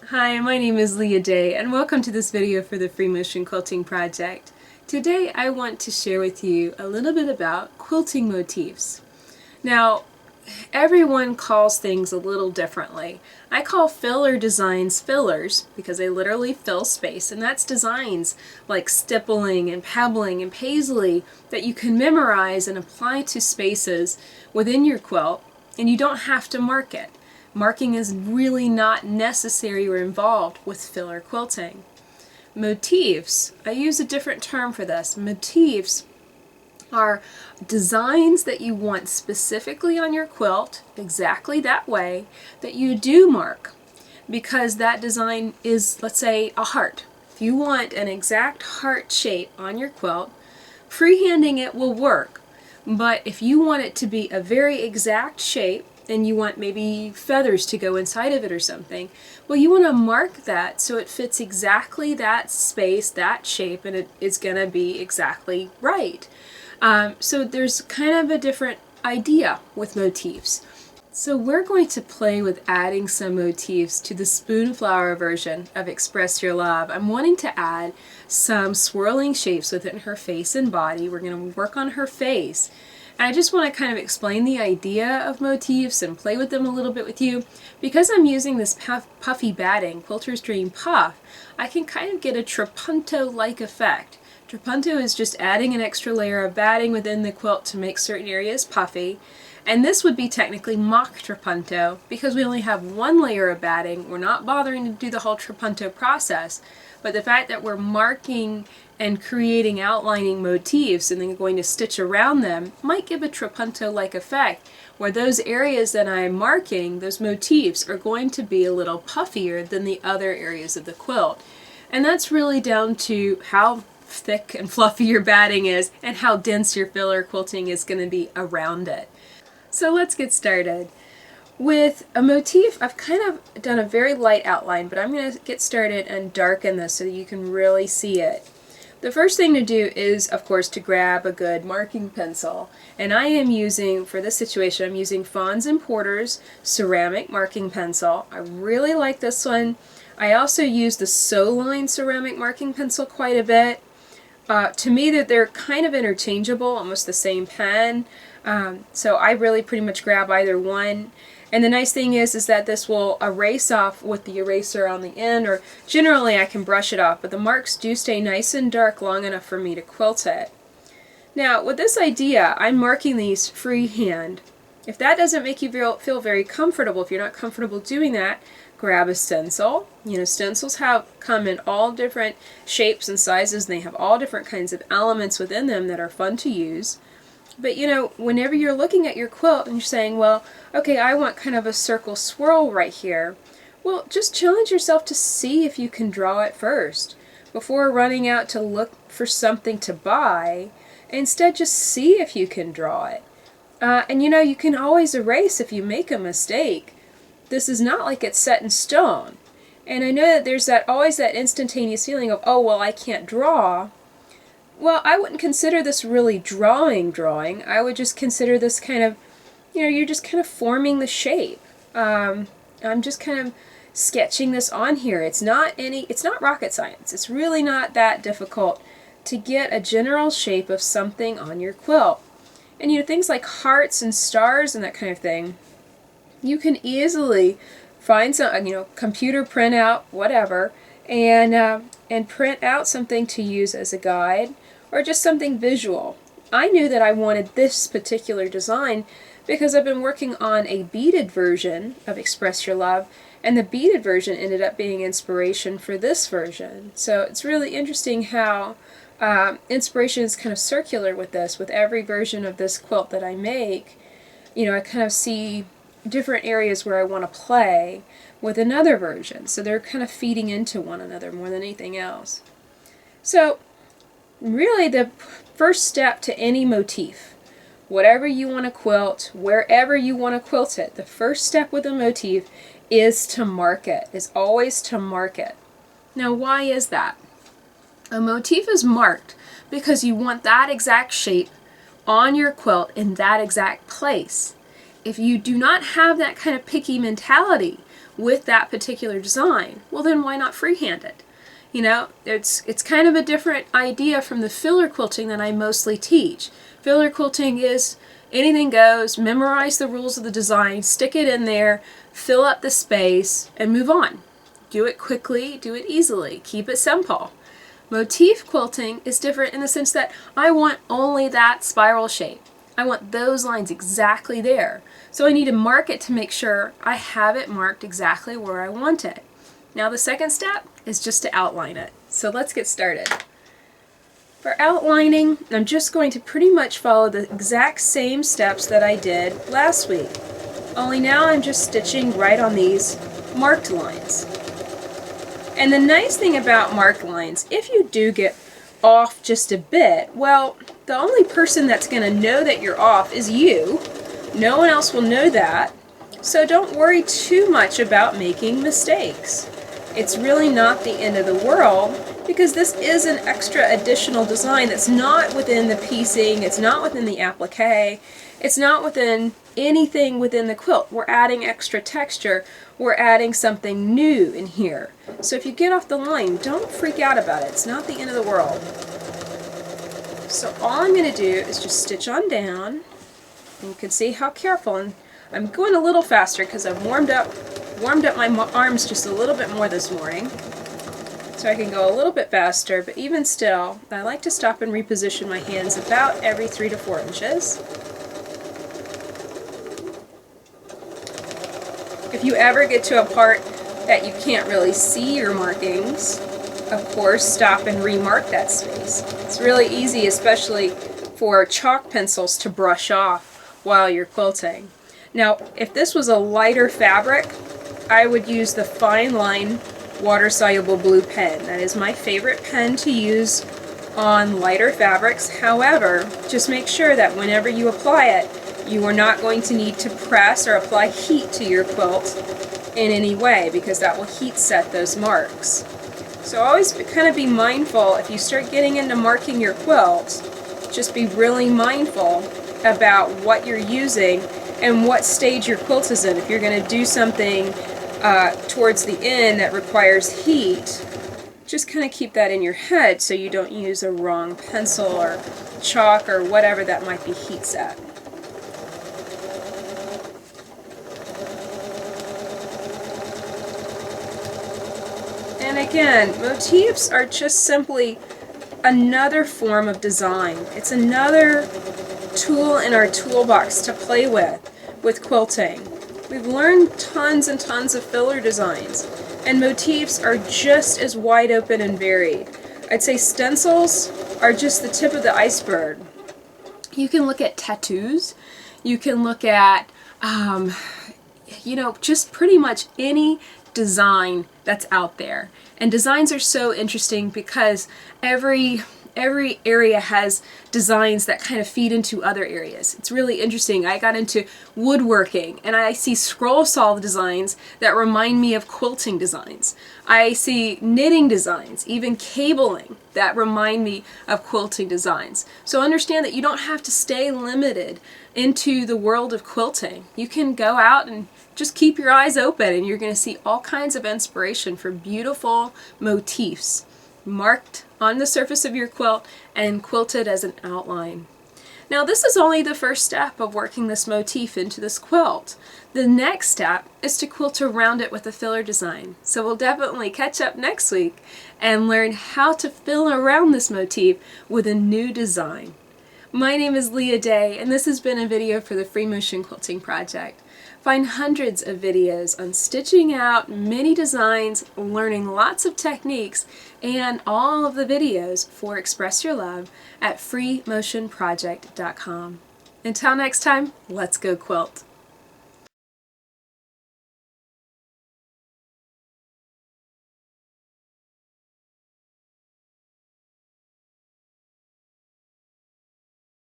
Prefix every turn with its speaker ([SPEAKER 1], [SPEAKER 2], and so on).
[SPEAKER 1] Hi, my name is Leah Day, and welcome to this video for the Free Motion Quilting Project. Today I want to share with you a little bit about quilting motifs. Now, everyone calls things a little differently. I call filler designs fillers because they literally fill space, and that's designs like stippling and pebbling and paisley that you can memorize and apply to spaces within your quilt, and you don't have to mark it. Marking is really not necessary or involved with filler quilting. Motifs, I use a different term for this. Motifs are designs that you want specifically on your quilt, exactly that way, that you do mark, because that design is, let's say, a heart. If you want an exact heart shape on your quilt, freehanding it will work, but if you want it to be a very exact shape, and you want maybe feathers to go inside of it or something, well, you want to mark that so it fits exactly that space, that shape, and it's going to be exactly right. So there's kind of a different idea with motifs. So we're going to play with adding some motifs to the spoonflower version of Express Your Love. I'm wanting to add some swirling shapes within her face and body. We're going to work on her face. And I just want to kind of explain the idea of motifs and play with them a little bit with you. Because I'm using this puffy batting, Quilter's Dream Puff, I can kind of get a trapunto-like effect. Trapunto is just adding an extra layer of batting within the quilt to make certain areas puffy. And this would be technically mock trapunto because we only have one layer of batting. We're not bothering to do the whole trapunto process. But the fact that we're marking and creating outlining motifs and then going to stitch around them might give a trapunto-like effect, where those areas that I'm marking, those motifs, are going to be a little puffier than the other areas of the quilt. And that's really down to how thick and fluffy your batting is and how dense your filler quilting is going to be around it. So let's get started. With a motif, I've kind of done a very light outline, but I'm going to get started and darken this so that you can really see it. The first thing to do is, of course, to grab a good marking pencil. And I am using, for this situation, I'm using Fawns and Porter's ceramic marking pencil. I really like this one. I also use the Soline ceramic marking pencil quite a bit. To me, they're kind of interchangeable, almost the same pen. So I really pretty much grab either one. And the nice thing is that this will erase off with the eraser on the end, or generally I can brush it off, but the marks do stay nice and dark long enough for me to quilt it. Now, with this idea, I'm marking these freehand. If that doesn't make you feel very comfortable, if you're not comfortable doing that, grab a stencil. You know, stencils come in all different shapes and sizes, and they have all different kinds of elements within them that are fun to use. But you know, whenever you're looking at your quilt and you're saying, well, okay, I want kind of a circle swirl right here, well, just challenge yourself to see if you can draw it first before running out to look for something to buy. Instead, just see if you can draw it. And you know, you can always erase if you make a mistake. This is not like it's set in stone. And I know that there's always that instantaneous feeling of, oh, well, I can't draw. Well, I wouldn't consider this really drawing. I would just consider this kind of, you know, you're just kind of forming the shape. I'm just kind of sketching this on here. It's not rocket science. It's really not that difficult to get a general shape of something on your quilt. And you know, things like hearts and stars and that kind of thing, you can easily find some, you know, computer printout, whatever, and print out something to use as a guide, or just something visual. I knew that I wanted this particular design because I've been working on a beaded version of Express Your Love, and the beaded version ended up being inspiration for this version. So it's really interesting how inspiration is kind of circular with this. With every version of this quilt that I make, you know, I kind of see different areas where I want to play with another version. So they're kind of feeding into one another more than anything else. So really the first step to any motif, whatever you want to quilt, wherever you want to quilt it, the first step with a motif is to mark it, is always to mark it. Now, why is that? A motif is marked because you want that exact shape on your quilt in that exact place. If you do not have that kind of picky mentality, with that particular design, well then why not freehand it? You know, it's kind of a different idea from the filler quilting that I mostly teach. Filler quilting is anything goes, memorize the rules of the design, stick it in there, fill up the space, and move on. Do it quickly, do it easily, keep it simple. Motif quilting is different in the sense that I want only that spiral shape. I want those lines exactly there. So I need to mark it to make sure I have it marked exactly where I want it. Now the second step is just to outline it. So let's get started. For outlining, I'm just going to pretty much follow the exact same steps that I did last week. Only now I'm just stitching right on these marked lines. And the nice thing about marked lines, if you do get off just a bit, well, the only person that's going to know that you're off is you. No one else will know that. So don't worry too much about making mistakes. It's really not the end of the world because this is an extra additional design that's not within the piecing, it's not within the applique, it's not within anything within the quilt. We're adding extra texture, we're adding something new in here. So if you get off the line, don't freak out about it. It's not the end of the world. So all I'm going to do is just stitch on down. You can see how careful, and I'm going a little faster because I've warmed up my arms just a little bit more this morning, so I can go a little bit faster, but even still, I like to stop and reposition my hands about every 3 to 4 inches. If you ever get to a part that you can't really see your markings, of course, stop and remark that space. It's really easy, especially for chalk pencils, to brush off while you're quilting. Now, if this was a lighter fabric, I would use the Fine Line water-soluble blue pen. That is my favorite pen to use on lighter fabrics. However, just make sure that whenever you apply it, you are not going to need to press or apply heat to your quilt in any way, because that will heat set those marks. So always kind of be mindful if you start getting into marking your quilt, just be really mindful about what you're using and what stage your quilt is in. If you're going to do something towards the end that requires heat, just kind of keep that in your head so you don't use a wrong pencil or chalk or whatever that might be heat set. And again, motifs are just simply another form of design. It's another tool in our toolbox to play with quilting. We've learned tons and tons of filler designs, and motifs are just as wide open and varied. I'd say stencils are just the tip of the iceberg. You can look at tattoos, you can look at, you know, just pretty much any design that's out there. And designs are so interesting because every area has designs that kind of feed into other areas. It's really interesting. I got into woodworking and I see scroll saw designs that remind me of quilting designs. I see knitting designs, even cabling, that remind me of quilting designs. So understand that you don't have to stay limited into the world of quilting. You can go out and just keep your eyes open and you're going to see all kinds of inspiration for beautiful motifs marked on the surface of your quilt and quilted as an outline. Now this is only the first step of working this motif into this quilt. The next step is to quilt around it with a filler design. So we'll definitely catch up next week and learn how to fill around this motif with a new design. My name is Leah Day, and this has been a video for the Free Motion Quilting Project. Find hundreds of videos on stitching out many designs, learning lots of techniques, and all of the videos for Express Your Love at freemotionproject.com. Until next time, let's go quilt.